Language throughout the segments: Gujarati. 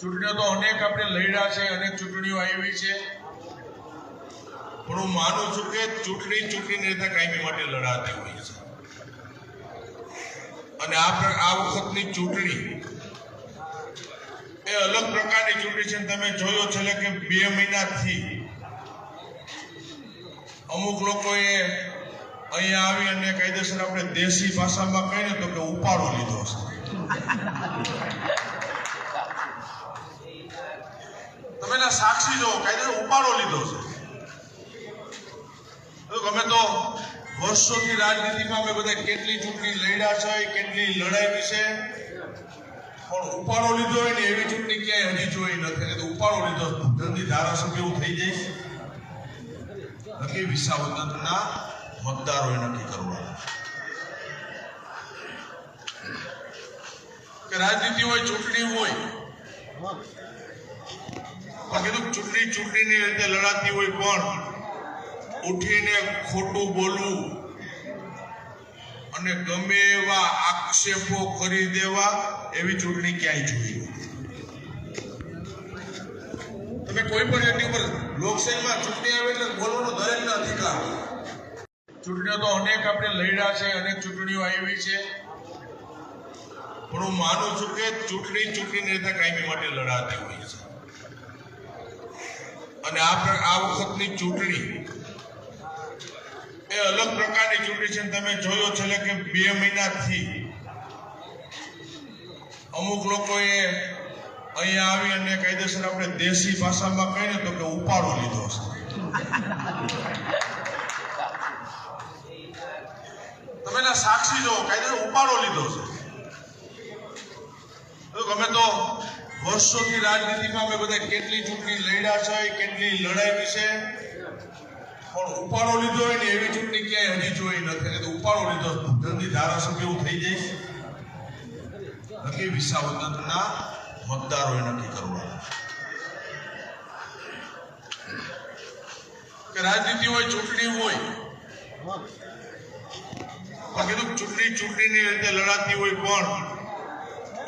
ચૂંટણીઓ તો અનેક આપણે લડ્યા છે, અનેક ચૂંટણીઓ આવી છે, પણ હું માનું છું કે ચૂંટણી નેતા કાયમી માટે લડાતી હોય છે. અને આ વખતની ચૂંટણી એ અલગ પ્રકારની ચૂંટણી છે. તમે જોયો છે કે 2 મહિનાથી અમુક લોકોએ અહીંયા આવી અને કાયદેસર આપણે દેશી ભાષામાં કહીએ તો કે ઉપાડો લીધો છે. તમે એના સાક્ષી જો કાયદેસર ઉપાડો લીધો છે. અમે તો વર્ષોથી રાજનીતિમાં અમે બધા કેટલી ચૂંટણી લડ્યા છે, કેટલી લડાઈ છે, પણ ઉપાડો લીધો હોય ને એવી ચૂંટણી ક્યાંય હજી જોઈ નથી. તો ઉપાડો લીધો જલ્દી ધારાસભ્ય એવું થઈ જાય નક્કી વિસાવદરના મતદારોએ નક્કી કરવાનું કે રાજનીતિ હોય, ચૂંટણી હોય, કીધું ચૂંટણીની રીતે લડાતી હોય, પણ ઉઠીને ખોટું બોલવું અને ગમે એવા આક્ષેપો કરી દેવા એવી ચૂંટણી ક્યાંય જોઈ. તમે કોઈ પણ વ્યક્તિ ઉપર લોકશાહીમાં ચૂંટણી આવે એટલે બોલવાનો દરેકનો અધિકાર. ચૂંટણીઓ તો અનેક આપણે લડ્યા છે, અનેક ચૂંટણીઓ આવી છે, પણ હું માનું છું કે ચૂંટણી નેતા કાયમી માટે લડાતી હોય છે. અને આ વખતની ચૂંટણી એ અલગ પ્રકારની ચૂંટણી છે. તમે જોયો છે કે 2 મહિનાથી અમુક લોકોએ અહીંયા આવી અને કાયદેસર આપણે દેશી ભાષામાં કહીએ તો કે ઉપાડો લીધો છે. તમે એના સાક્ષી જો કાયદેસર ઉપાડો લીધો છે. અમે તો વર્ષોથી રાજનીતિમાં અમે બધા કેટલી ચૂંટણી લડ્યા છે, કેટલી લડાઈ છે, પણ ઉપાડો લીધો હોય ને એવી ચૂંટણી ક્યાંય હજી જોઈ નથી. તો ઉપાડો લીધો જલ્દી ધારાસભ્ય એવું થઈ જાય નક્કી વિસાવદરના મતદારોએ નક્કી કરવાનું કે રાજનીતિ હોય, ચૂંટણી હોય, પણ કીધું ચૂંટણીની રીતે લડાતી હોય, પણ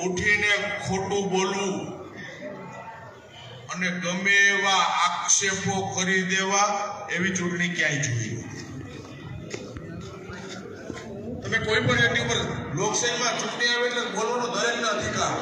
ઉઠીને ખોટું બોલવું અને ગમે એવા આક્ષેપો કરી દેવા એવી ચૂંટણી ક્યાંય જોઈ. તમે કોઈ પણ વ્યક્તિ ઉપર લોકશાહીમાં ચૂંટણી આવે એટલે બોલવાનો દરેકનો અધિકાર.